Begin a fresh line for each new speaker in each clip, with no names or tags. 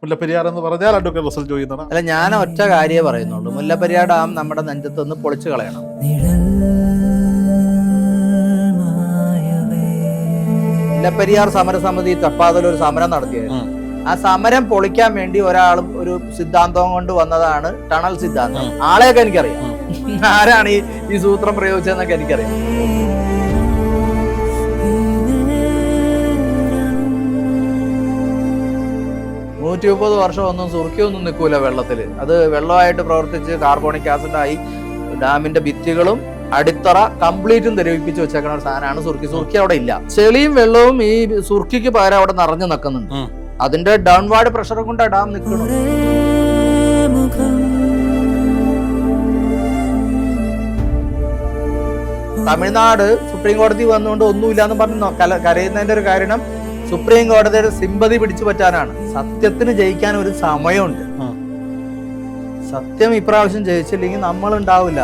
മുല്ലപ്പെരിയാർ എന്ന് പറഞ്ഞാൽ advocate Russell Joy എന്നാണ്.
അല്ല, ഞാൻ ഒറ്റ കാര്യമേ പറയുന്നുള്ളൂ. മുല്ലപ്പെരിയാർ ഡാം നമ്മുടെ നെഞ്ചത്തൊന്ന് പൊളിച്ചു കളയണം. മുല്ലപ്പെരിയാർ സമരസമിതി തപ്പാതിൽ ഒരു സമരം നടത്തിയായിരുന്നു. ആ സമരം പൊളിക്കാൻ വേണ്ടി ഒരാളും ഒരു സിദ്ധാന്തം കൊണ്ട് വന്നതാണ് ടണൽ സിദ്ധാന്തം. ആളെയൊക്കെ എനിക്കറിയാം, ആരാണ് ഈ സൂത്രം പ്രയോഗിച്ചതെന്നൊക്കെ എനിക്കറിയാം. 130 വർഷം ഒന്നും സുർക്കിയൊന്നും നിൽക്കൂല വെള്ളത്തില്. അത് വെള്ളമായിട്ട് പ്രവർത്തിച്ച് കാർബോണിക് ആസിഡായി ഡാമിന്റെ ഭിത്തികളും അടിത്തറ കംപ്ലീറ്റും ദ്രവിപ്പിച്ച് വെച്ചേക്കുന്ന ഒരു സാധനമാണ് സുർക്കി. സുർക്കി അവിടെ ഇല്ല. ചെളിയും വെള്ളവും ഈ സുർക്കിക്ക് പകരം അവിടെ നിറഞ്ഞു നിൽക്കുന്നുണ്ട്. അതിന്റെ ഡൗൺവാർഡ് പ്രഷർ കൊണ്ട് ഡാം നിൽക്കണം. തമിഴ്നാട് സുപ്രീം കോടതി വന്നുകൊണ്ട് ഒന്നുമില്ലാന്ന് പറഞ്ഞു കരയുന്നതിന്റെ ഒരു കാരണം സുപ്രീം കോടതിയുടെ സിമ്പതി പിടിച്ചു പറ്റാനാണ്. സത്യത്തിന് ജയിക്കാൻ ഒരു സമയമുണ്ട്. സത്യം ഇപ്രാവശ്യം ജയിച്ചില്ലെങ്കിൽ നമ്മൾ ഉണ്ടാവില്ല.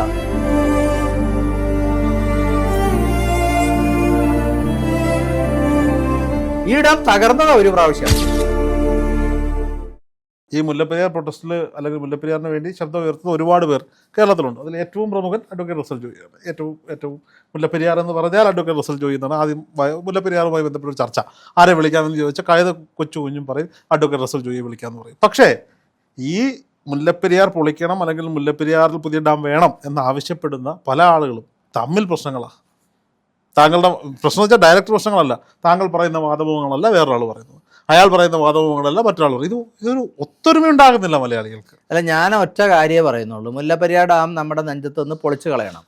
ഈ ഡാം തകർന്നതാ ഒരു പ്രാവശ്യം.
ഈ മുല്ലപ്പെരിയാർ പ്രൊട്ടസ്റ്റിൽ അല്ലെങ്കിൽ മുല്ലപ്പെരിയാറിന് വേണ്ടി ശബ്ദം ഉയർത്തുന്ന ഒരുപാട് പേർ കേരളത്തിലുണ്ട്. അതിൽ ഏറ്റവും പ്രമുഖൻ അഡ്വക്കേറ്റ് റസൽ ജോയിയാണ്. ഏറ്റവും മുല്ലപ്പെരിയാർ എന്ന് പറഞ്ഞാൽ അഡ്വക്കേറ്റ് റസൽ ജോയി എന്നാണ്. ആദ്യം മുല്ലപ്പെരിയാറുമായി ബന്ധപ്പെട്ട ഒരു ചർച്ച ആരെ വിളിക്കാമെന്ന് ചോദിച്ചാൽ കഴുത കൊച്ചു കുഞ്ഞും പറയും അഡ്വക്കേറ്റ് റസൽ ജോയിയെ വിളിക്കാമെന്ന് പറയും. പക്ഷേ ഈ മുല്ലപ്പെരിയാർ പൊളിക്കണം അല്ലെങ്കിൽ മുല്ലപ്പെരിയാറിൽ പുതിയ ഡാം വേണം എന്നാവശ്യപ്പെടുന്ന പല ആളുകളും തമ്മിൽ പ്രശ്നങ്ങളാണ്. താങ്കളുടെ പ്രശ്നം വെച്ചാൽ ഡയറക്റ്റ് പ്രശ്നങ്ങളല്ല, താങ്കൾ പറയുന്ന വാദമുഖങ്ങളല്ല വേറൊരാൾ പറയുന്നത്, അയാൾ പറയുന്ന വാദമുഖങ്ങളല്ല മറ്റൊരാൾ പറയും. ഇതൊരു ഒത്തൊരുമ ഉണ്ടാകുന്നില്ല മലയാളികൾക്ക്.
അല്ല, ഞാൻ ഒറ്റ കാര്യമേ പറയുന്നുള്ളൂ. മുല്ലപ്പെരിയാർ ഡാം നമ്മുടെ നെഞ്ചത്തൊന്ന് പൊളിച്ചു കളയണം.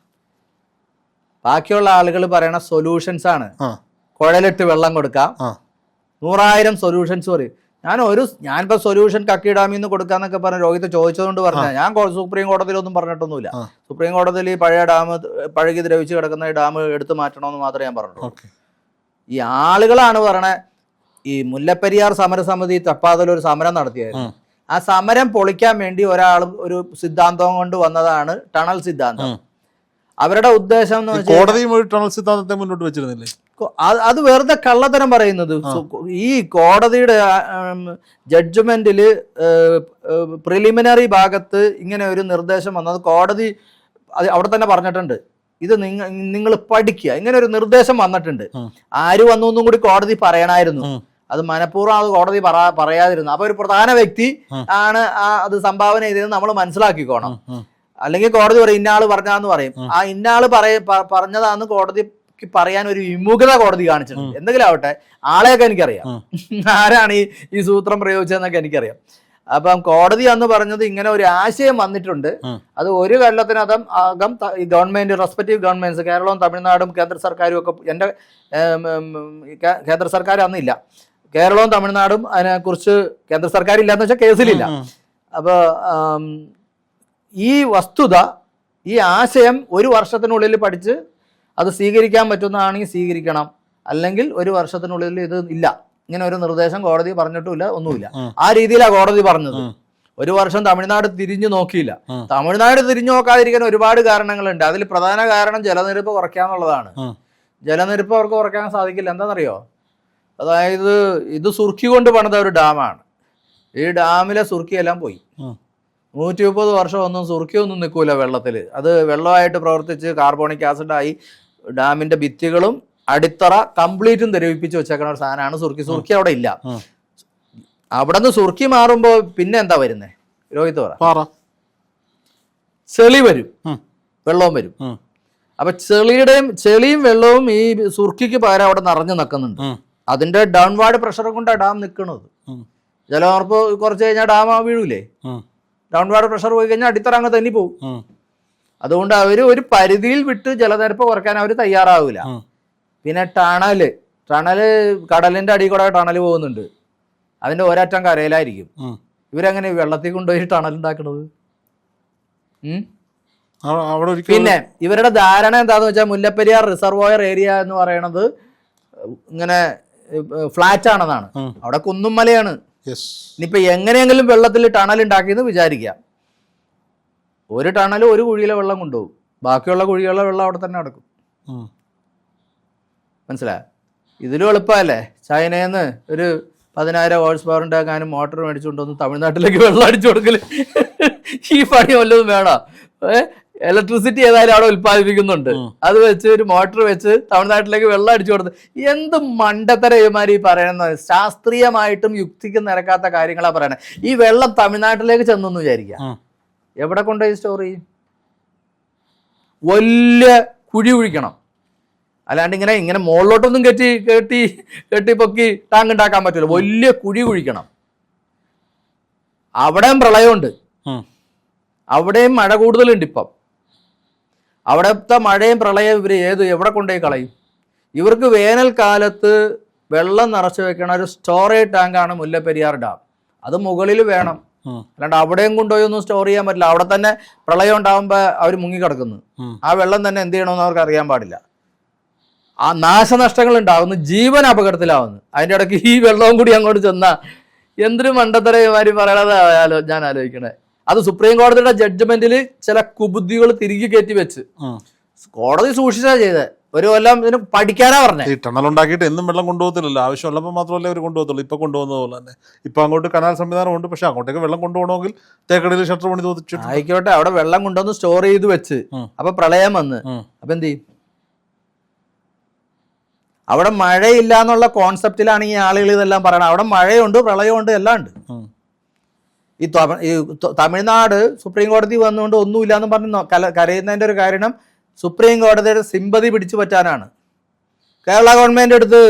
ബാക്കിയുള്ള ആളുകൾ പറയണ സൊല്യൂഷൻസ് ആണ്. കുഴലിട്ട് വെള്ളം കൊടുക്കാം, 100,000 സൊല്യൂഷൻസ് പറയും. ഞാനിപ്പോ സൊല്യൂഷൻ കക്കി ഡാമിൽ നിന്ന് കൊടുക്കാന്നൊക്കെ പറഞ്ഞ രോഹിത് ചോദിച്ചതുകൊണ്ട് പറഞ്ഞ ഞാൻ സുപ്രീം കോടതിയിലൊന്നും പറഞ്ഞിട്ടൊന്നുമില്ല. സുപ്രീം കോടതിയിൽ ഈ പഴയ ഡാം പഴകി ദ്രവിച്ച് കിടക്കുന്ന ഈ ഡാം എടുത്തു മാറ്റണമെന്ന് മാത്രമേ ഞാൻ പറഞ്ഞുള്ളൂ. ഈ ആളുകളാണ് പറയണേ ഈ മുല്ലപ്പെരിയാർ സമരസമിതി തപ്പാതിൽ ഒരു സമരം നടത്തിയായിരുന്നു. ആ സമരം പൊളിക്കാൻ വേണ്ടി ഒരാളും ഒരു സിദ്ധാന്തം കൊണ്ട് വന്നതാണ് ടണൽ സിദ്ധാന്തം. അവരുടെ ഉദ്ദേശം എന്ന് വെച്ചാൽ
കോടതിയും ഒരു ടണൽ സിദ്ധാന്തത്തെ മുന്നോട്ട് വെച്ചിരുന്നില്ലേ?
അത് വെറുതെ കള്ളത്തരം പറയുന്നത്. ഈ കോടതിയുടെ ജഡ്ജ്മെന്റില് പ്രിലിമിനറി ഭാഗത്ത് ഇങ്ങനെ ഒരു നിർദ്ദേശം വന്നത് കോടതി അവിടെ തന്നെ പറഞ്ഞിട്ടുണ്ട്. ഇത് നിങ്ങൾ പഠിക്കുക, ഇങ്ങനെ ഒരു നിർദ്ദേശം വന്നിട്ടുണ്ട്. ആര് വന്നു എന്നും കൂടി കോടതി പറയണമായിരുന്നു. അത് മനഃപൂർവ്വം അത് കോടതി പറയാതിരുന്നു. അപ്പൊ ഒരു പ്രധാന വ്യക്തി ആണ് അത് സംഭാവന ചെയ്തതെന്ന് നമ്മൾ മനസ്സിലാക്കിക്കോണം. അല്ലെങ്കിൽ കോടതി പറയും ഇന്നാള് പറഞ്ഞാന്ന് പറയും. ആ ഇന്നാള് പറഞ്ഞതാന്ന് കോടതി പറയാൻ ഒരു വിമുഖത കോടതി കാണിച്ചിട്ടുണ്ട്. എന്തെങ്കിലും ആവട്ടെ, ആളെയൊക്കെ എനിക്കറിയാം, ആരാണ് ഈ സൂത്രം പ്രയോഗിച്ചതെന്നൊക്കെ എനിക്കറിയാം. അപ്പം കോടതി അന്ന് പറഞ്ഞത് ഇങ്ങനെ ഒരു ആശയം വന്നിട്ടുണ്ട്, അത് ഒരു കൊല്ലത്തിനകം ഈ ഗവൺമെന്റ് റെസ്പെക്റ്റീവ് ഗവൺമെന്റ്സ് കേരളവും തമിഴ്നാടും കേന്ദ്ര സർക്കാരും ഒക്കെ, എൻ്റെ കേന്ദ്ര സർക്കാർ അന്നില്ല, കേരളവും തമിഴ്നാടും അതിനെക്കുറിച്ച് കേന്ദ്ര സർക്കാർ ഇല്ലാന്ന് വെച്ചാൽ കേസിലില്ല. അപ്പോൾ ഈ വസ്തുത, ഈ ആശയം 1 വർഷത്തിനുള്ളിൽ പഠിച്ച് അത് സ്വീകരിക്കാൻ പറ്റുന്നതാണെങ്കിൽ സ്വീകരിക്കണം, അല്ലെങ്കിൽ 1 വർഷത്തിനുള്ളിൽ ഇത് ഇല്ല. ഇങ്ങനെ ഒരു നിർദ്ദേശം കോടതി പറഞ്ഞിട്ടുമില്ല, ഒന്നുമില്ല. ആ രീതിയിലാണ് കോടതി പറഞ്ഞത്. 1 വർഷം തമിഴ്നാട് തിരിഞ്ഞു നോക്കിയില്ല. തമിഴ്നാട് തിരിഞ്ഞു നോക്കാതിരിക്കാൻ ഒരുപാട് കാരണങ്ങളുണ്ട്. അതിൽ പ്രധാന കാരണം ജലനിരപ്പ് കുറയ്ക്കാന്നുള്ളതാണ്. ജലനിരപ്പ് അവർക്ക് കുറയ്ക്കാൻ സാധിക്കില്ല. എന്താണെന്നറിയോ? അതായത് ഇത് സുർക്കി കൊണ്ട് പണിത ഒരു ഡാമാണ്. ഈ ഡാമിലെ സുർക്കിയെല്ലാം പോയി. 130 വർഷം ഒന്നും സുർക്കിയൊന്നും നിൽക്കൂല വെള്ളത്തില്. അത് വെള്ളമായിട്ട് പ്രവർത്തിച്ച് കാർബോണിക് ആസിഡായി ഡാമിന്റെ ഭിത്തികളും അടിത്തറ കംപ്ലീറ്റും ദ്രവിപ്പിച്ച് വെച്ചേക്കുന്ന ഒരു സാധനമാണ് സുർക്കി. സുർക്കി അവിടെ ഇല്ല. അവിടെ നിന്ന് സുർക്കി മാറുമ്പോ പിന്നെ എന്താ വരുന്നേ രോഹിത് പറ? ചെളി വരും, വെള്ളവും വരും. അപ്പൊ ചെളിയും വെള്ളവും ഈ സുർക്കിക്ക് പകരം അവിടെ നിറഞ്ഞു നിൽക്കുന്നുണ്ട്. അതിന്റെ ഡൗൺവാർഡ് പ്രഷർ കൊണ്ട് ഡാം നിൽക്കുന്നത്. ജലനിരപ്പ് കുറച്ച് കഴിഞ്ഞാൽ ഡാം വീഴൂലേ? ഡൗൺവാർഡ് പ്രഷർ പോയി കഴിഞ്ഞാൽ അടിത്തറ അങ്ങ് തന്നെ പോകും. അതുകൊണ്ട് അവര് ഒരു പരിധിയിൽ വിട്ട് ജലനിരപ്പ് കുറയ്ക്കാൻ അവർ തയ്യാറാവില്ല. പിന്നെ ടണല് കടലിന്റെ അടിയിൽ കൂടെ ടണല് പോകുന്നുണ്ട്. അതിന്റെ ഒരറ്റം കരയിലായിരിക്കും. ഇവരെങ്ങനെ വെള്ളത്തിൽ കൊണ്ടുപോയി ടണൽ ഉണ്ടാക്കണത്? പിന്നെ ഇവരുടെ ധാരണ എന്താന്ന് വെച്ചാൽ മുല്ലപ്പെരിയാർ റിസർവോയർ ഏരിയ എന്ന് പറയണത് ഇങ്ങനെ ഫ്ലാറ്റ് ആണെന്നാണ്. അവിടെ കുന്നും മലയാണ്. ഇനിയിപ്പോ എങ്ങനെയെങ്കിലും വെള്ളത്തിൽ ടണൽ ഉണ്ടാക്കിയെന്ന് വിചാരിക്കാം. ഒരു ടണൽ ഒരു കുഴിയിലെ വെള്ളം കൊണ്ടുപോകും, ബാക്കിയുള്ള കുഴികളുടെ വെള്ളം അവിടെ തന്നെ നടക്കും. മനസ്സിലായോ? ഇതിലും എളുപ്പമല്ലേ ചൈനയിൽ നിന്ന് ഒരു 10,000 ഹോഴ്സ് പവർ ഉണ്ടാക്കാനും മോട്ടോർ മേടിച്ചുകൊണ്ടൊന്ന് തമിഴ്നാട്ടിലേക്ക് വെള്ളം അടിച്ചു കൊടുക്കല് ഈ പണി വല്ലതും വേണം. ഇലക്ട്രിസിറ്റി ഏതായാലും അവിടെ ഉത്പാദിപ്പിക്കുന്നുണ്ട്, അത് വെച്ച് ഒരു മോട്ടോർ വെച്ച് തമിഴ്നാട്ടിലേക്ക് വെള്ളം അടിച്ചു കൊടുത്ത് എന്ത് മണ്ടത്തര ഇവന്മാർ ഈ പറയുന്നത്. ശാസ്ത്രീയമായിട്ടും യുക്തിക്ക് നിരക്കാത്ത കാര്യങ്ങളാണ് പറയണത്. ഈ വെള്ളം തമിഴ്നാട്ടിലേക്ക് ചെന്നെന്ന് വിചാരിക്കാം, എവിടെ കൊണ്ടുപോയി സ്റ്റോർ ചെയ്യും? വലിയ കുഴി കുഴിക്കണം, അല്ലാണ്ട് ഇങ്ങനെ മുകളിലോട്ടൊന്നും കെട്ടി പൊക്കി ടാങ്ക് ഉണ്ടാക്കാൻ പറ്റില്ല. വലിയ കുഴി കുഴിക്കണം. അവിടെയും പ്രളയമുണ്ട്, അവിടെയും മഴ കൂടുതലുണ്ട്. ഇപ്പം അവിടുത്തെ മഴയും പ്രളയം ഇവർ എവിടെ കൊണ്ടുപോയി കളയും? ഇവർക്ക് വേനൽക്കാലത്ത് വെള്ളം നിറച്ചു വെക്കണ ഒരു സ്റ്റോറേജ് ടാങ്കാണ് മുല്ലപ്പെരിയാർ ഡാം. അത് മുകളിൽ വേണം, അല്ലാണ്ട് അവിടെയും കൊണ്ടുപോയി ഒന്നും സ്റ്റോർ ചെയ്യാൻ പറ്റില്ല. അവിടെ തന്നെ പ്രളയം ഉണ്ടാകുമ്പോൾ അവർ മുങ്ങിക്കിടക്കുന്നു. ആ വെള്ളം തന്നെ എന്ത് ചെയ്യണമെന്ന് അവർക്ക് അറിയാൻ പാടില്ല. ആ നാശനഷ്ടങ്ങൾ ഉണ്ടാകുന്നു, ജീവൻ അപകടത്തിലാവുന്നു. അതിൻ്റെ ഇടയ്ക്ക് ഈ വെള്ളവും കൂടി അങ്ങോട്ട് ചെന്നാൽ എന്തൊരു മണ്ടത്തരമാര് പറയണത് ഞാൻ ആലോചിക്കണേ. അത് സുപ്രീം കോടതിയുടെ ജഡ്ജ്മെന്റിൽ ചില കുബുദ്ധികൾ തിരികെ കയറ്റി വെച്ച് കോടതി സൂക്ഷിച്ചാ ചെയ്തത്. ഒരു കൊല്ലം ഇതിന് പഠിക്കാനാ പറഞ്ഞത്.
ഈ ടണൽ ഉണ്ടാക്കിയിട്ട് എന്നും വെള്ളം കൊണ്ടുപോകത്തില്ലല്ലോ, ആവശ്യമുള്ളപ്പോൾ മാത്രമല്ലേ അവർ കൊണ്ടുപോകത്തുള്ളൂ. ഇപ്പൊ കൊണ്ടുപോകുന്നത് പോലെ തന്നെ ഇപ്പൊ അങ്ങോട്ട് കനാൽ സംവിധാനമുണ്ട്, പക്ഷെ അങ്ങോട്ടേക്ക് വെള്ളം കൊണ്ടുപോകണമെങ്കിൽ തേക്കടിയിൽ ഷട്ടർ പണി തോന്നിച്ചു.
ആയിക്കോട്ടെ, അവിടെ വെള്ളം കൊണ്ടുവന്ന് സ്റ്റോർ ചെയ്ത് വെച്ച് അപ്പൊ പ്രളയം വന്ന് അപ്പൊ എന്ത് ചെയ്യും? അവിടെ മഴയില്ല എന്നുള്ള കോൺസെപ്റ്റിലാണ് ഈ ആളുകൾ ഇതെല്ലാം പറയണത്. അവിടെ മഴയുണ്ട്, പ്രളയമുണ്ട്, എല്ലാം ഉണ്ട്. ഈ തമിഴ്നാട് സുപ്രീം കോടതി വന്നുകൊണ്ട് ഒന്നുമില്ല എന്ന് പറഞ്ഞ് കരയുന്നതിൻ്റെ ഒരു കാരണം സുപ്രീം കോടതിയുടെ സിമ്പതി പിടിച്ചു പറ്റാനാണ്. കേരള ഗവൺമെൻറ് അടുത്ത്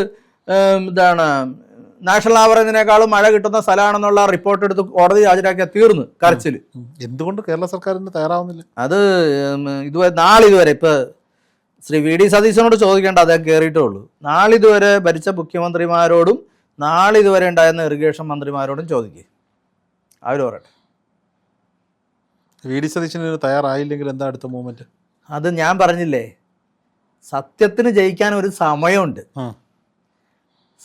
നാഷണൽ ആവറേജിനേക്കാളും മഴ കിട്ടുന്ന സ്ഥലമാണെന്നുള്ള റിപ്പോർട്ട് എടുത്ത് കോടതി ഹാജരാക്കിയാൽ തീർന്ന് കരച്ചിൽ.
എന്തുകൊണ്ട് കേരള സർക്കാരിന് തയ്യാറാവുന്നില്ല?
അത് നാളിതുവരെ ഇപ്പൊ ശ്രീ VD സതീശനോട് ചോദിക്കേണ്ട, അദ്ദേഹം കയറിയിട്ടേ ഉള്ളൂ. നാളിതുവരെ ഭരിച്ച മുഖ്യമന്ത്രിമാരോടും നാളിതുവരെ ഉണ്ടായിരുന്ന ഇറിഗേഷൻ മന്ത്രിമാരോടും ചോദിക്കുക, അവർ പറയട്ടെ.
VD സതീശന് തയ്യാറായില്ലെങ്കിൽ എന്താ അടുത്ത മൂവ്മെന്റ്?
അത് ഞാൻ പറഞ്ഞില്ലേ, സത്യത്തിന് ജയിക്കാൻ ഒരു സമയമുണ്ട്.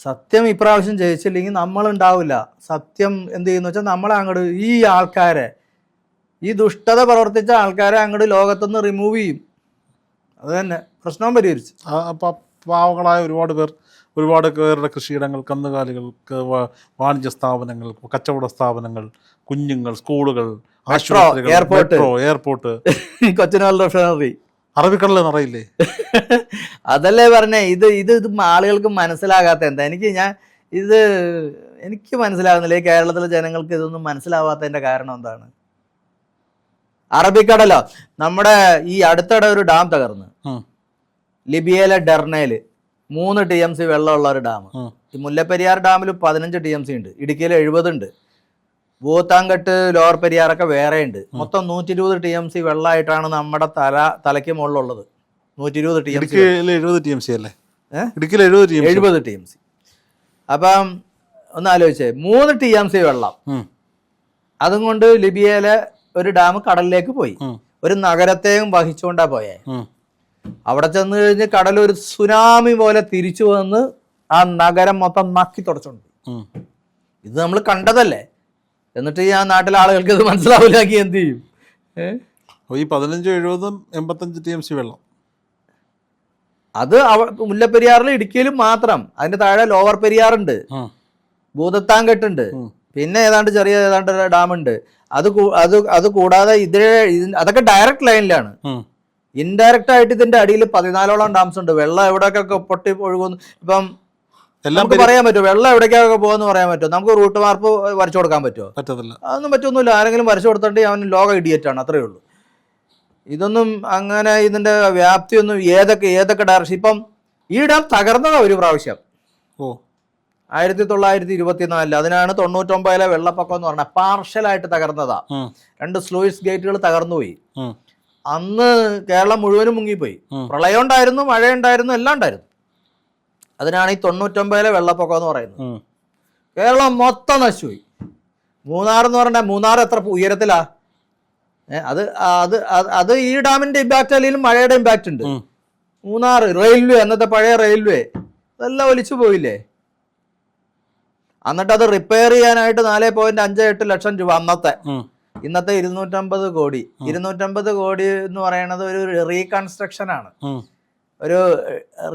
സത്യം ഇപ്രാവശ്യം ജയിച്ചില്ലെങ്കിൽ നമ്മളുണ്ടാവില്ല. സത്യം എന്ത് ചെയ്യുന്ന വെച്ചാൽ നമ്മളെ അങ്ങോട്ട് ഈ ആൾക്കാരെ, ഈ ദുഷ്ടത പ്രവർത്തിച്ച ആൾക്കാരെ അങ്ങോട്ട് ലോകത്തുനിന്ന് റിമൂവ് ചെയ്യും. അത് തന്നെ പ്രശ്നവും പരിഹരിച്ചു.
പാവങ്ങളായ ഒരുപാട് പേരുടെ കൃഷിയിടങ്ങൾ, കന്നുകാലികൾക്ക്, വാണിജ്യ സ്ഥാപനങ്ങൾ, കച്ചവട സ്ഥാപനങ്ങൾ, കുഞ്ഞുങ്ങൾ, സ്കൂളുകൾ, ആശുപത്രികൾ, എയർപോർട്ട്,
കൊച്ചിൻ റിഫൈനറി,
അറബിക്കടൽ നിറയില്ലേ?
അതല്ലേ പറഞ്ഞേ. ഇത് ആളുകൾക്ക് മനസ്സിലാകാത്ത എന്താ? എനിക്ക് മനസ്സിലാകുന്നില്ല. ഈ കേരളത്തിലെ ജനങ്ങൾക്ക് ഇതൊന്നും മനസ്സിലാവാത്തതിന്റെ കാരണം എന്താണ്? അറബിക്കടലോ, നമ്മുടെ ഈ അടുത്തിടെ ഒരു ഡാം തകർന്ന്, ലിബിയയിലെ ഡെർണയില് 3 TMC വെള്ളമുള്ള ഒരു ഡാം. ഈ മുല്ലപ്പെരിയാർ ഡാമിൽ 15 TMC ഉണ്ട്, ഇടുക്കിയിൽ 70 ഉണ്ട്, ഭൂത്താങ്കട്ട്, ലോവർ പെരിയാറൊക്കെ വേറെ ഉണ്ട്. മൊത്തം 120 TMC വെള്ളമായിട്ടാണ് നമ്മുടെ തലയ്ക്ക് മുകളിലുള്ളത്. 120 TMC.
70 TMC അല്ലേ? 70
TMC. അപ്പം ഒന്ന് ആലോചിച്ചേ, 3 TMC വെള്ളം, അതും കൊണ്ട് ലിബിയയിലെ ഒരു ഡാം കടലിലേക്ക് പോയി. ഒരു നഗരത്തെയും വഹിച്ചുകൊണ്ടാ പോയേ. അവിടെ ചെന്ന് കഴിഞ്ഞ് കടൽ ഒരു സുനാമി പോലെ തിരിച്ചു വന്ന് ആ നഗരം മൊത്തം നക്കി തുടച്ചോണ്ട്. ഇത് നമ്മൾ കണ്ടതല്ലേ. എന്നിട്ട് ഈ ആ നാട്ടിലെ ആളുകൾക്ക് ഇത് മനസ്സിലാവില്ലാക്കി എന്ത് ചെയ്യും?
ഈ 15, 70, 85 TMC വെള്ളം
അത് മുല്ലപ്പെരിയാറിലും ഇടുക്കിയിലും മാത്രം. അതിന്റെ താഴെ ലോവർ പെരിയാറുണ്ട്, ഭൂതത്താങ്കെട്ടുണ്ട്, പിന്നെ ഏതാണ്ട് ഡാം ഉണ്ട്. അത് കൂടാതെ അതൊക്കെ ഡയറക്റ്റ് ലൈനിലാണ്. ഇൻഡയറക്റ്റ് ആയിട്ട് ഇതിന്റെ അടിയിൽ 14ഓളം ഡാംസ് ഉണ്ട്. വെള്ളം എവിടെയൊക്കെ പൊട്ടി ഒഴുകുന്നു. ഇപ്പം നമുക്ക് പറയാൻ പറ്റുമോ വെള്ളം എവിടേക്കൊക്കെ പോകുമെന്ന് പറയാൻ പറ്റുമോ? നമുക്ക് റൂട്ട് മാപ്പ് വരച്ചു കൊടുക്കാൻ പറ്റുമോ?
പറ്റത്തില്ല.
അതൊന്നും പറ്റൊന്നുമില്ല. ആരെങ്കിലും വരച്ചു കൊടുത്തിട്ട് അവൻ ലോക ഇഡിയറ്റാണ്, അത്രയേ ഉള്ളൂ. ഇതൊന്നും അങ്ങനെ ഇതിന്റെ വ്യാപ്തിയൊന്നും ഏതൊക്കെ ഡയറക്ഷൻ. ഇപ്പം ഈ ഡാം തകർന്നതാ ഒരു പ്രാവശ്യം 1924. അതിനാണ് 99-ലെ വെള്ളപ്പൊക്കം എന്ന് പറഞ്ഞാൽ പാർഷ്യലായിട്ട് തകർന്നതാ. 2 സ്ലൂയിസ് ഗേറ്റുകൾ തകർന്നുപോയി. അന്ന് കേരളം മുഴുവനും മുങ്ങിപ്പോയി. പ്രളയം ഉണ്ടായിരുന്നു, മഴ ഉണ്ടായിരുന്നു, എല്ലാം ഉണ്ടായിരുന്നു. അതിനാണ് ഈ 99-ലെ വെള്ളപ്പൊക്കം എന്ന് പറയുന്നത്. കേരളം മൊത്തം നശിച്ചുപോയി. മൂന്നാർ എന്ന് പറഞ്ഞാൽ മൂന്നാർ എത്ര ഉയരത്തിലാ? അത് ഈ ഡാമിന്റെ ഇമ്പാക്ട് അല്ലെങ്കിൽ മഴയുടെ ഇമ്പാക്ട് ഉണ്ട്. മൂന്നാർ റെയിൽവേ, അന്നത്തെ പഴയ റെയിൽവേ, അതെല്ലാം ഒലിച്ചു പോയില്ലേ? എന്നിട്ട് അത് റിപ്പയർ ചെയ്യാനായിട്ട് 4.58 ലക്ഷം രൂപ ഇന്നത്തെ 250 കോടി. 250 കോടി എന്ന് പറയുന്നത് ഒരു റീകൺസ്ട്രക്ഷൻ ആണ്, ഒരു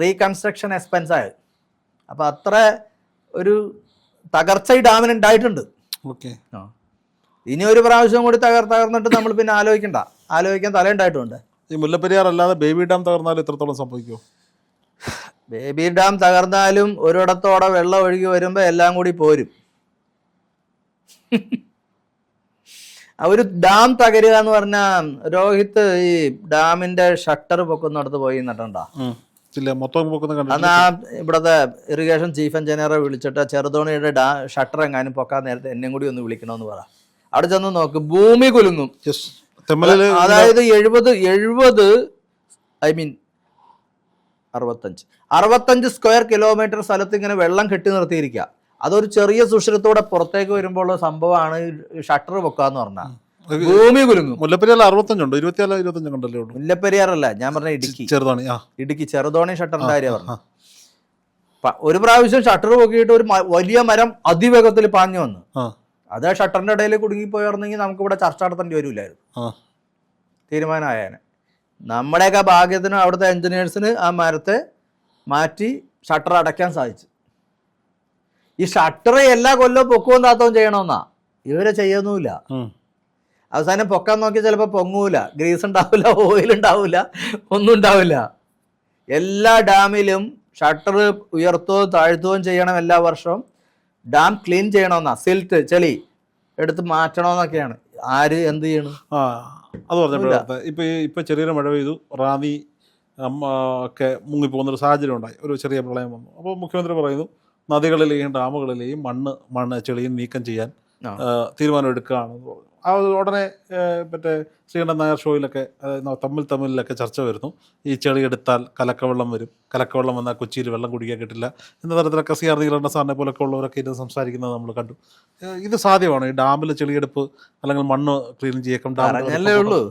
റീകൺസ്ട്രക്ഷൻ എക്സ്പെൻസ് ആയത്. അപ്പൊ അത്ര ഒരു തകർച്ച ഈ ഡാമിന് ഉണ്ടായിട്ടുണ്ട്.
ഓക്കെ.
ഇനി ഒരു പ്രാവശ്യം കൂടി തകർന്നിട്ട് നമ്മൾ പിന്നെ ആലോചിക്കാൻ തലയുണ്ടായിട്ടുണ്ട്.
ഈ മുല്ലപ്പെരിയാർ അല്ലാതെ ബേബി ഡാം തകർന്നാലും എത്രത്തോളം സംഭവിക്കുമോ?
ബേബി ഡാം തകർന്നാലും ഒരിടത്തോടെ വെള്ളം ഒഴുകി വരുമ്പോൾ എല്ലാം കൂടി പോരും. ഒരു ഡാം തകരുക എന്ന് പറഞ്ഞാൽ രോഹിത്ത് ഈ ഡാമിന്റെ ഷട്ടർ പൊക്കുന്നിടത്ത് പോയി നട്ടുണ്ടോ? അന്ന് ആ ഇവിടത്തെ ഇറിഗേഷൻ ചീഫ് എഞ്ചിനീയറെ വിളിച്ചിട്ട് ചെറുതോണിയുടെ ഷട്ടർ എങ്ങാനും പൊക്കാൻ നേരത്തെ എന്നെയും കൂടി ഒന്ന് വിളിക്കണമെന്ന് പറ. അവിടെ ചെന്ന് നോക്ക്, ഭൂമി കുലുങ്ങും. അതായത് 65 സ്ക്വയർ കിലോമീറ്റർ സ്ഥലത്ത് ഇങ്ങനെ വെള്ളം കെട്ടി നിർത്തിയിരിക്കുക. അതൊരു ചെറിയ സുഷിരത്തോടെ പുറത്തേക്ക് വരുമ്പോൾ സംഭവമാണ് ഷട്ടർ പൊക്കാന്ന് പറഞ്ഞാൽ ഭൂമി കുലുങ്ങും.
മുല്ലപ്പെരിയാർ 65 24-25
മുല്ലപ്പെരിയാറല്ല ഞാൻ പറഞ്ഞ ഇടുക്കി ചെറുതോണി ഷട്ടറിന്റെ കാര്യം പറഞ്ഞു. ഒരു പ്രാവശ്യം ഷട്ടർ പൊക്കിയിട്ട് ഒരു വലിയ മരം അതിവേഗത്തിൽ പാഞ്ഞു വന്നു. അത് ആ ഷട്ടറിന്റെ ഇടയിൽ കുടുങ്ങിപ്പോയിരുന്നെങ്കിൽ നമുക്ക് ഇവിടെ ചർച്ച നടത്തേണ്ടി വരില്ലായിരുന്നു, തീരുമാനമായേനെ. നമ്മുടെയൊക്കെ ഭാഗ്യത്തിന് അവിടുത്തെ എഞ്ചിനീയേഴ്സിന് ആ മരത്തെ മാറ്റി ഷട്ടർ അടയ്ക്കാൻ സാധിച്ചു. ഈ ഷട്ടർ എല്ലാ കൊല്ലവും പൊക്കവും താത്തവും ചെയ്യണമെന്നാ, ഇവരെ ചെയ്യുന്നുമില്ല. അവസാനം പൊക്കാൻ നോക്കി ചിലപ്പോൾ പൊങ്ങൂല, ഗ്രീസ് ഉണ്ടാവില്ല, ഓയിൽ ഉണ്ടാവില്ല, ഒന്നും ഉണ്ടാവില്ല. എല്ലാ ഡാമിലും ഷട്ടർ ഉയർത്തുകയും താഴ്ത്തുകയും ചെയ്യണം എല്ലാ വർഷവും. ഡാം ക്ലീൻ ചെയ്യണമെന്നാ, സിൽട്ട് ചെളി എടുത്ത് മാറ്റണമെന്നൊക്കെയാണ്. ആര് എന്ത് ചെയ്യണം?
അത് പറഞ്ഞപ്പോഴത്തെ ഇപ്പൊ ചെറിയൊരു മഴ പെയ്തു, റാന്നി ഒക്കെ മുങ്ങിപ്പോകുന്നൊരു സാഹചര്യം ഉണ്ടായി, ഒരു ചെറിയ പ്രളയം വന്നു. അപ്പോൾ മുഖ്യമന്ത്രി പറയുന്നു നദികളിലെയും ഡാമുകളിലെയും മണ്ണ് ചെളിയും നീക്കം ചെയ്യാൻ തീരുമാനം എടുക്കുകയാണെന്ന് പറഞ്ഞു. ആ ഉടനെ മറ്റേ ശ്രീകണ്ഠൻ നായർ ഷോയിലൊക്കെ തമ്മിലൊക്കെ ചർച്ച വരുന്നു. ഈ ചെളി എടുത്താൽ കലക്കവെള്ളം വരും, കലക്കവെള്ളം വന്നാൽ കൊച്ചിയിൽ വെള്ളം കുടിക്കാൻ കിട്ടില്ല എന്ന തരത്തിലൊക്കെ CR നീലകണ്ഠൻ സാറിനെ പോലൊക്കെ ഉള്ളവരൊക്കെ ഇത് സംസാരിക്കുന്നത് നമ്മൾ കണ്ടു. ഇത് സാധ്യമാണോ? ഈ ഡാമിൽ ചെളിയെടുപ്പ് അല്ലെങ്കിൽ മണ്ണ് ക്ലീൻ ചെയ്യേക്കും?
പറഞ്ഞല്ലേ ഉള്ളൂ,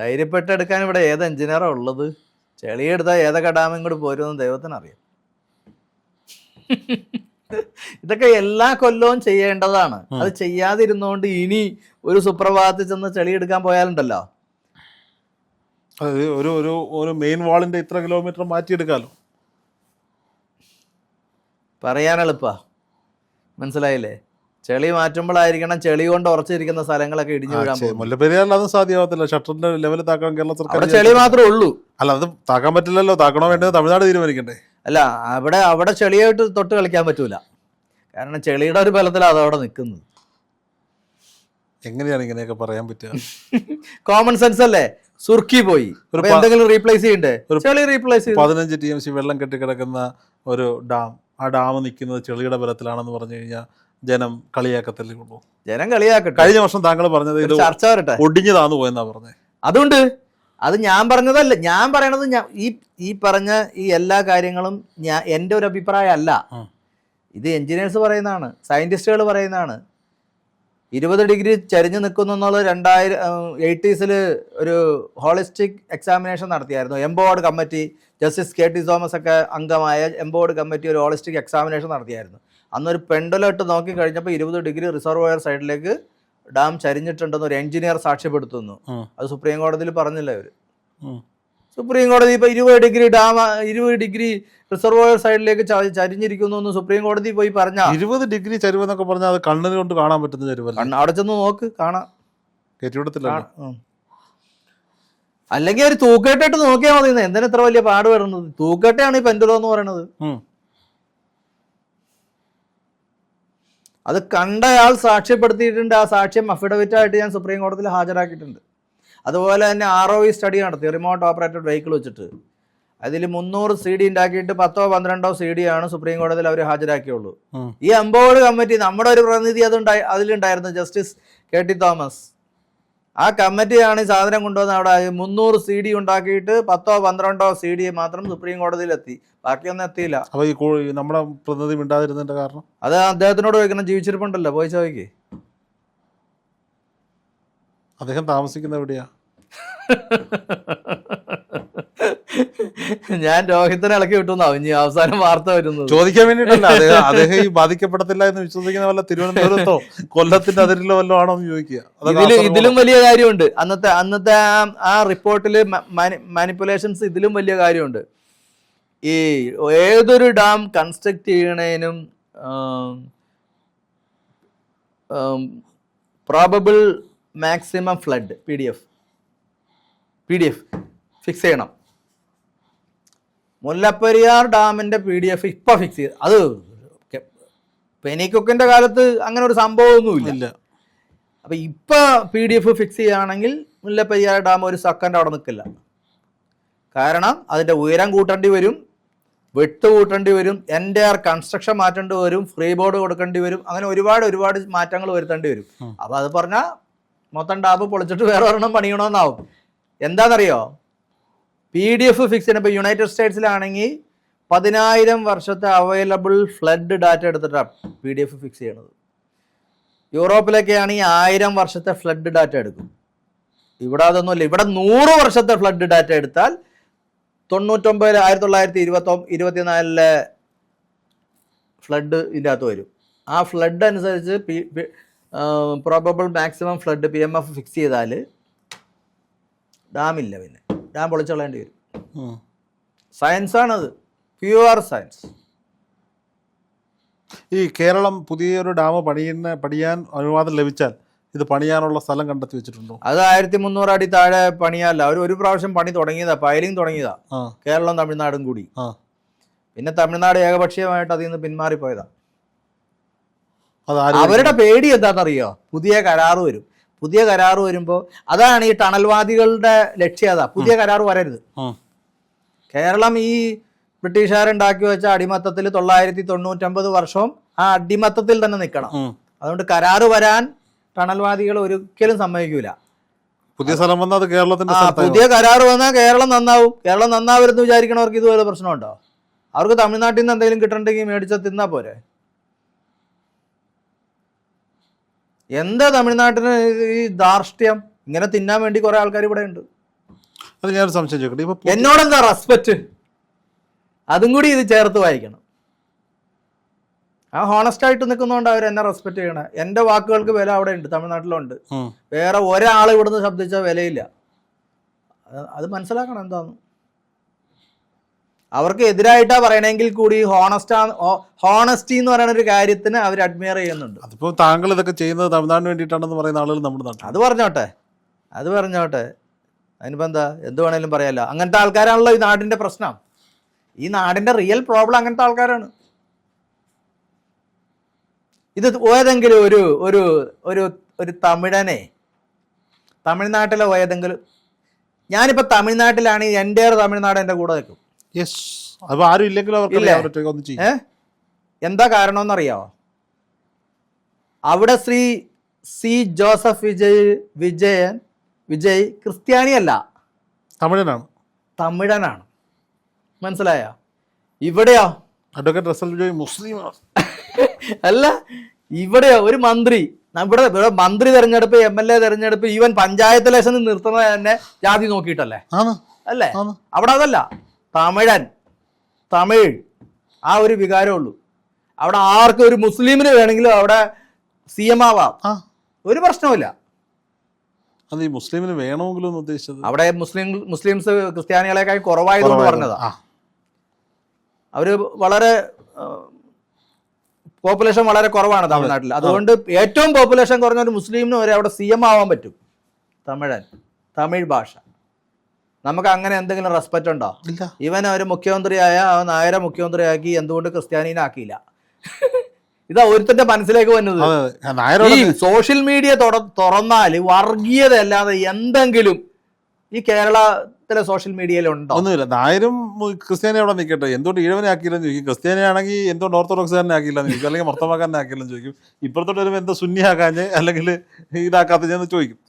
ധൈര്യപ്പെട്ട് എടുക്കാൻ ഇവിടെ ഏത് എഞ്ചിനീയറാണ് ഉള്ളത്? ചെളിയെടുത്താൽ ഏതൊക്കെ ഡാമും കൂടി പോരുമെന്ന് ദൈവത്തിനറിയാം. ഇതൊക്കെ എല്ലാ കൊല്ലവും ചെയ്യേണ്ടതാണ്. അത് ചെയ്യാതിരുന്നോണ്ട് ഇനി ഒരു സുപ്രഭാതത്തിൽ ചെന്ന് ചെളിയെടുക്കാൻ പോയാലുണ്ടല്ലോ,
ഒരു മെയിൻ വാളിന്റെ ഇത്ര കിലോമീറ്റർ മാറ്റിയെടുക്കാലോ.
പറയാൻ എളുപ്പാ, മനസ്സിലായില്ലേ? ചെളി മാറ്റുമ്പോഴായിരിക്കണം ചെളി കൊണ്ട് ഉറച്ചിരിക്കുന്ന സ്ഥലങ്ങളൊക്കെ ഇടിഞ്ഞു വീഴാൻ പോകും.
മുല്ലപ്പെരിയാറിൽ അതും സാധ്യമാവത്തില്ല. ഷട്ടറിന്റെ ലെവൽ താക്കാൻ കേരള സർക്കാർ
ചെളി മാത്രമേ ഉള്ളൂ.
അല്ല, അത് താക്കാൻ പറ്റില്ലല്ലോ. താക്കണോ വേണ്ടത് തമിഴ്നാട് തീരുമാനിക്കണ്ടേ?
അല്ല, അവിടെ ചെളിയായിട്ട് തൊട്ട് കളിക്കാൻ പറ്റൂല. കാരണം ചെളിയുടെ ഒരു ബലത്തിലാണ് അതവിടെ നിൽക്കുന്നത്.
എങ്ങനെയാണ് ഇങ്ങനെയൊക്കെ പറയാൻ പറ്റുക?
കോമൺ സെൻസ് അല്ലേ? സുർക്കി പോയി എന്തെങ്കിലും റീപ്ലേസ് ചെയ്യണ്ടേ? ചെളി റീപ്ലേസ്
15 TMC വെള്ളം കെട്ടിക്കിടക്കുന്ന ഒരു ഡാം, ആ ഡാം നിൽക്കുന്നത് ചെളിയുടെ ബലത്തിലാണെന്ന് പറഞ്ഞു കഴിഞ്ഞാൽ ജനം കളിയാക്കത്തല്ലേ ഉള്ളൂ.
ജനം കളിയാക്കട്ടെ.
കഴിഞ്ഞ വർഷം താങ്കൾ പറഞ്ഞത് ഇത്
ചർച്ച വരട്ടെ,
ഒടിഞ്ഞതാന്ന് പോയെന്നാ പറഞ്ഞത്.
അതുകൊണ്ട് അത് ഞാൻ പറഞ്ഞതല്ല. ഞാൻ പറയണത് ഈ പറഞ്ഞ ഈ എല്ലാ കാര്യങ്ങളും എൻ്റെ ഒരു അഭിപ്രായം അല്ല. ഇത് എഞ്ചിനീയേഴ്സ് പറയുന്നതാണ്, സയൻറ്റിസ്റ്റുകൾ പറയുന്നതാണ്. 20 ഡിഗ്രി ചരിഞ്ഞ് നിൽക്കുന്നു എന്നുള്ള 1980s ഒരു ഹോളിസ്റ്റിക് എക്സാമിനേഷൻ നടത്തിയായിരുന്നു. Empowered committee, justice KT Thomas ഒക്കെ അംഗമായ എംബോർഡ് കമ്മിറ്റി ഒരു ഹോളിസ്റ്റിക് എക്സാമിനേഷൻ നടത്തിയായിരുന്നു. അന്നൊരു പെൻഡലിട്ട് നോക്കി കഴിഞ്ഞപ്പോൾ 20 ഡിഗ്രി റിസർവോയർ സൈഡിലേക്ക് ഡാം ചരിഞ്ഞിട്ടുണ്ടെന്ന് ഒരു എഞ്ചിനീയർ സാക്ഷ്യപ്പെടുത്തുന്നു. അത് സുപ്രീം കോടതിയിൽ പറഞ്ഞില്ല അവർ. സുപ്രീം കോടതി ഇപ്പോൾ 20 ഡിഗ്രി റിസർവോയർ സൈഡിലേക്ക് ചരിഞ്ഞിരിക്കുന്നു എന്ന് സുപ്രീം കോടതി പോയി പറഞ്ഞ
20 ഡിഗ്രി ചരിവെന്നൊക്കെ പറഞ്ഞാൽ അത് കണ്ണിന് കൊണ്ട് കാണാൻ പറ്റുന്ന ചരിവല്ല.
അവിടെ ചെന്ന് നോക്ക്, കാണാം.
കയറ്റിവിടത്തില്ല.
അല്ലെങ്കിൽ ഒരു തൂക്കേട്ടിട്ട് നോക്കിയാൽ മതി. എന്തിനാ ഇത്ര വലിയ പാട് വരുന്നത്? തൂക്കേട്ടയാണ് ഈ പെൻഡുലം എന്ന് പറയുന്നത്. അത് കണ്ടയാൾ സാക്ഷ്യപ്പെടുത്തിയിട്ടുണ്ട്. ആ സാക്ഷ്യം അഫിഡവിറ്റായിട്ട് ഞാൻ സുപ്രീം കോടതിയിൽ ഹാജരാക്കിയിട്ടുണ്ട്. അതുപോലെ തന്നെ ROV സ്റ്റഡി നടത്തി, റിമോട്ട് ഓപ്പറേറ്റഡ് വെഹിക്കിൾ വെച്ചിട്ട്. അതിൽ 300 CD ഉണ്ടാക്കിയിട്ട് 10-12 CD ആണ് സുപ്രീം കോടതിയിൽ അവർ ഹാജരാക്കിയുള്ളൂ. ഈ എംബോർഡ് കമ്മിറ്റി, നമ്മുടെ ഒരു പ്രതിനിധി അതിലുണ്ടായിരുന്നു, ജസ്റ്റിസ് KT തോമസ്. ആ കമ്മിറ്റിയാണ് ഈ സാധനം കൊണ്ടുവന്ന് അവിടെ 300 CD ഉണ്ടാക്കിയിട്ട് 10-12 CD മാത്രം സുപ്രീം കോടതിയിൽ എത്തി, ബാക്കിയൊന്നും എത്തിയില്ല.
അപ്പൊ ഈ നമ്മുടെ പ്രതിനിധി മിണ്ടാതിരുന്നതിന്റെ കാരണം
അത് അദ്ദേഹത്തിനോട് ചോദിക്കണം, ജീവിച്ചിരിപ്പുണ്ടല്ലോ, പോയി ചോദിക്കേ.
അദ്ദേഹം താമസിക്കുന്ന എവിടെയാ?
ഞാൻ രോഹിത്തിനെ ഇളക്കി വിട്ടുന്നാവും ഇനി അവസാനം വാർത്ത വരുന്നത്.
ചോദിക്കാൻ വേണ്ടിയിട്ടല്ല, അദ്ദേഹം ഈ ബാധിക്കപ്പെടത്തില്ല എന്ന് വിശ്വസിക്കുന്ന വല്ല തിരുവനന്തപുരത്തോ കൊല്ലത്തിന്റെ അതിരിലോ വല്ലോ ആണോ എന്ന് ചോദിക്കുക.
ഇതിലും വലിയ കാര്യമുണ്ട്. അന്നത്തെ ആ റിപ്പോർട്ടില് മാനിപ്പുലേഷൻസ് ഇതിലും വലിയ കാര്യമുണ്ട്. ഈ ഏതൊരു ഡാം കൺസ്ട്രക്ട് ചെയ്യണേനും probable maximum flood PDF fix ചെയ്യണം. മുല്ലപ്പെരിയാർ ഡാമിൻ്റെ PDF ഇപ്പം ഫിക്സ് ചെയ്ത്, അത് പെനിക്കൊക്കിൻ്റെ കാലത്ത് അങ്ങനെ ഒരു സംഭവമൊന്നുമില്ല. അപ്പം ഇപ്പം PDF ഫിക്സ് ചെയ്യുകയാണെങ്കിൽ മുല്ലപ്പെരിയാർ ഡാം ഒരു സെക്കൻഡ് അവിടെ നിൽക്കില്ല. കാരണം അതിൻ്റെ ഉയരം കൂട്ടേണ്ടി വരും, വെട്ട് കൂട്ടേണ്ടി വരും, കൺസ്ട്രക്ഷൻ മാറ്റേണ്ടി വരും, ഫ്രീ ബോർഡ് കൊടുക്കേണ്ടി വരും, അങ്ങനെ ഒരുപാട് മാറ്റങ്ങൾ വരുത്തേണ്ടി വരും. അപ്പം അത് പറഞ്ഞാൽ മൊത്തം ഡാം പൊളിച്ചിട്ട് വേറെ ഒരെണ്ണം പണിയണമെന്നാവും. എന്താണെന്നറിയോ, PDF ഫിക്സ് ചെയ്യണം. ഇപ്പോൾ യുണൈറ്റഡ് സ്റ്റേറ്റ്സിലാണെങ്കിൽ 10,000 വർഷത്തെ അവൈലബിൾ ഫ്ലഡ് ഡാറ്റ എടുത്തിട്ടാണ് PDF ഫിക്സ് ചെയ്യണത്. യൂറോപ്പിലൊക്കെ ആണെങ്കിൽ 1000 വർഷത്തെ ഫ്ലഡ് ഡാറ്റ എടുക്കും. ഇവിടെ അതൊന്നുമില്ല. ഇവിടെ 100 വർഷത്തെ ഫ്ലഡ് ഡാറ്റ എടുത്താൽ 1924 ഫ്ലഡ് ഇതിനകത്ത് വരും. ആ ഫ്ലഡ് അനുസരിച്ച് probable maximum flood PMF fix ചെയ്താൽ ഡാമില്ല, പിന്നെ ഡാം പൊളിച്ചളയേണ്ടി വരും. സയൻസാണത്, പ്യുവർ സയൻസ്.
ഈ കേരളം പുതിയൊരു ഡാം പണിയാൻ അനുവാദം ലഭിച്ചാൽ ഇത് പണിയാനുള്ള സ്ഥലം കണ്ടെത്തി വെച്ചിട്ടുണ്ടോ?
അത് 1300 അടി താഴെ പണിയാല്ല. ഒരു പ്രാവശ്യം പണി തുടങ്ങിയതാ, പൈലിംഗ് തുടങ്ങിയതാ, കേരളം തമിഴ്നാടും കൂടി. പിന്നെ തമിഴ്നാട് ഏകപക്ഷീയമായിട്ട് അതിൽ നിന്ന് പിന്മാറിപ്പോയതാ. അവരുടെ പേടി എന്താണെന്നറിയോ, പുതിയ കരാറ് വരും. പുതിയ കരാറ് വരുമ്പോൾ അതാണ് ഈ ടണൽവാദികളുടെ ലക്ഷ്യം. അതാ, പുതിയ കരാറ് വരരുത്. കേരളം ഈ ബ്രിട്ടീഷുകാരുണ്ടാക്കി വെച്ച അടിമത്തത്തിൽ 999 വർഷവും ആ അടിമത്തത്തിൽ തന്നെ നിൽക്കണം. അതുകൊണ്ട് കരാറ് വരാൻ ടണൽവാദികൾ ഒരിക്കലും സമ്മതിക്കൂല.
പുതിയ സ്ഥലം വന്നാൽ കേരളത്തിന്റെ
പുതിയ കരാറ് വന്നാൽ കേരളം നന്നാവും. കേരളം നന്നാവരുന്ന് വിചാരിക്കണവർക്ക് ഇതുപോലെ പ്രശ്നമുണ്ടോ? അവർക്ക് തമിഴ്നാട്ടിൽ നിന്ന് എന്തെങ്കിലും കിട്ടണ്ടെങ്കിൽ മേടിച്ച തിന്നാ പോരെ. എന്താ തമിഴ്നാട്ടിന് ഈ ധാർഷ്ട്യം? ഇങ്ങനെ തിന്നാൻ വേണ്ടി കുറെ ആൾക്കാർ ഇവിടെ ഉണ്ട്.
അത് ഞാനൊരു സംശയം ചോദിക്കട്ടെ,
എന്നോടെന്താ റെസ്പെക്റ്റ്? അതും കൂടി ഇത് ചേർത്ത് വായിക്കണം. ആ ഹോണസ്റ്റ് ആയിട്ട് നിൽക്കുന്നതുകൊണ്ട് അവർ എന്നെ റെസ്പെക്ട് ചെയ്യണേ. എൻ്റെ വാക്കുകൾക്ക് വില അവിടെ ഉണ്ട്, തമിഴ്നാട്ടിലുണ്ട്. വേറെ ഒരാൾ ഇവിടുന്ന് ശബ്ദിച്ചാൽ വിലയില്ല. അത് മനസ്സിലാക്കണം എന്താന്ന്. അവർക്ക് എതിരായിട്ടാ പറയണമെങ്കിൽ കൂടി ഹോണസ്റ്റി എന്ന് പറയുന്ന ഒരു കാര്യത്തിന് അവർ അഡ്മയർ ചെയ്യുന്നുണ്ട്.
അതിപ്പോ താങ്കൾ ഇതൊക്കെ ചെയ്യുന്നത് തമിഴ്നാടിന് വേണ്ടിയിട്ടാണെന്ന് പറയുന്ന ആളുകൾ നമ്മുടെ നാട്ടിൽ.
അത് പറഞ്ഞോട്ടെ അതിനിപ്പോ എന്താ, എന്ത് വേണേലും പറയാലോ. അങ്ങനത്തെ ആൾക്കാരാണല്ലോ ഈ നാടിന്റെ പ്രശ്നം. ഈ നാടിന്റെ റിയൽ പ്രോബ്ലം അങ്ങനത്തെ ആൾക്കാരാണ്. ഇത് ഏതെങ്കിലും ഒരു തമിഴനെ, തമിഴ്നാട്ടിലെ ഏതെങ്കിലും, ഞാനിപ്പോ തമിഴ്നാട്ടിലാണെങ്കിൽ എൻ്റെ തമിഴ്നാട് എൻ്റെ കൂടെ നിൽക്കും.
ആരും ഇല്ലെങ്കിലും
എന്താ കാരണം എന്നറിയാവോ? അവിടെ ശ്രീ C. ജോസഫ് വിജയ് ക്രിസ്ത്യാനിയല്ല, തമിഴനാണ്. മനസ്സിലായ? ഇവിടെയോ
അഡ്വക്കേറ്റ് റസൽ ജോയ് മുസ്ലിമാണ്.
അല്ല, ഇവിടെയോ ഒരു മന്ത്രി, ഇവിടെ മന്ത്രി തെരഞ്ഞെടുപ്പ്, MLA തെരഞ്ഞെടുപ്പ്, ഈവൻ പഞ്ചായത്ത് ഇലക്ഷൻ നിർത്തുന്നത് തന്നെ ജാതി നോക്കിയിട്ടല്ലേ? അല്ലേ? അവിടെ അതല്ല, തമിഴ് ആ ഒരു വികാരമുള്ളൂ. അവിടെ ആർക്കും ഒരു മുസ്ലിമിന് വേണമെങ്കിലും അവിടെ CM ആവാം, ഒരു പ്രശ്നവുമില്ല.
അത് ഈ മുസ്ലിമിന് വേണമെങ്കിലും ഉദ്ദേശിച്ചത്
അവിടെ മുസ്ലിംസ് ക്രിസ്ത്യാനികളെക്കാൾ കുറവായതുകൊണ്ട് പറഞ്ഞതാ. അവര് വളരെ പോപ്പുലേഷൻ വളരെ കുറവാണ് തമിഴ്നാട്ടിൽ. അതുകൊണ്ട് ഏറ്റവും പോപ്പുലേഷൻ കുറഞ്ഞ ഒരു മുസ്ലിമിന് വരെ അവിടെ CM ആവാൻ പറ്റും. തമിഴ് ഭാഷ. നമുക്ക് അങ്ങനെ എന്തെങ്കിലും റെസ്പെക്റ്റ് ഉണ്ടോ? ഇവൻ ഒരു മുഖ്യമന്ത്രിയായ നായരെ മുഖ്യമന്ത്രിയാക്കി, എന്തുകൊണ്ട് ക്രിസ്ത്യാനിനെ ആക്കിയില്ല? ഇതാ ഒരുത്തന്റെ മനസ്സിലേക്ക് വന്നത്. ഈ സോഷ്യൽ മീഡിയ തുറന്നാൽ വർഗീയത അല്ലാതെ എന്തെങ്കിലും ഈ കേരളത്തിലെ സോഷ്യൽ മീഡിയയിലുണ്ടോ?
ഒന്നുമില്ല. നായരും ക്രിസ്ത്യാനി അവിടെ നിൽക്കട്ടെ, എന്തുകൊണ്ട് ഈഴവനെ ആക്കിയില്ലെന്ന് ചോദിക്കും. ക്രിസ്ത്യാനിയാണെങ്കിൽ എന്തുകൊണ്ട് ഓർത്തഡോക്സുകാരനെ ആക്കിയില്ലെന്ന് ചോദിക്കും, അല്ലെങ്കിൽ മർത്തമാക്കാരനെ ആക്കിയില്ലെന്ന് ചോദിക്കും. ഇപ്പുറത്തോട്ട് വരുമ്പോൾ എന്താ സുന്നിയാക്കാഞ്ഞ് അല്ലെങ്കിൽ ഇതാക്കാത്തതെന്ന് ചോദിക്കും.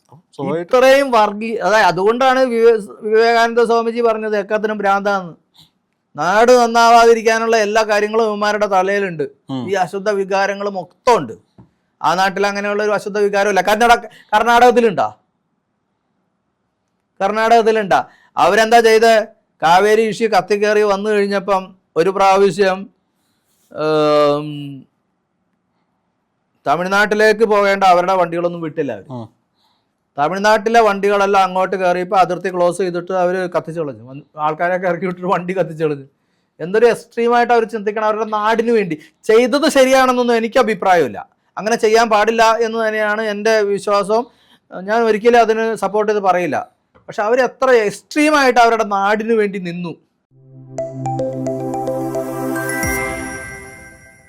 ഇത്രയും അതായത് അതുകൊണ്ടാണ് വിവേകാനന്ദ സ്വാമിജി പറഞ്ഞത് എക്കാത്തിനും ഭ്രാന്താന്ന്. നാട് നന്നാവാതിരിക്കാനുള്ള എല്ലാ കാര്യങ്ങളും ഇവന്മാരുടെ തലയിലുണ്ട്. ഈ അശുദ്ധ വികാരങ്ങൾ മൊത്തം ഉണ്ട്. ആ നാട്ടിൽ അങ്ങനെയുള്ള ഒരു അശുദ്ധ വികാരമില്ല. കർണാടകത്തിലുണ്ടാ? അവരെന്താ ചെയ്ത്? കാവേരി ഇഷ്യൂ കത്തിക്കേറി വന്നു കഴിഞ്ഞപ്പം ഒരു പ്രാവശ്യം തമിഴ്നാട്ടിലേക്ക് പോകേണ്ട അവരുടെ വണ്ടികളൊന്നും വിട്ടില്ല. അവർ തമിഴ്നാട്ടിലെ വണ്ടികളെല്ലാം അങ്ങോട്ട് കയറിയപ്പോൾ അതിർത്തി ക്ലോസ് ചെയ്തിട്ട് അവർ കത്തിച്ചു കളഞ്ഞു. ആൾക്കാരെയൊക്കെ ഇറക്കി വിട്ടിട്ട് വണ്ടി കത്തിച്ചു കളഞ്ഞു. എന്തൊരു എക്സ്ട്രീമായിട്ട് അവർ ചിന്തിക്കണം. അവരുടെ നാടിന് വേണ്ടി ചെയ്തത് ശരിയാണെന്നൊന്നും എനിക്ക് അഭിപ്രായമില്ല. അങ്ങനെ ചെയ്യാൻ പാടില്ല എന്ന് തന്നെയാണ് എൻ്റെ വിശ്വാസം. ഞാൻ ഒരിക്കലും അതിന് സപ്പോർട്ട് ചെയ്ത് പറയില്ല. പക്ഷെ അവർ എത്ര എക്സ്ട്രീമായിട്ട് അവരുടെ നാടിന് വേണ്ടി നിന്നു.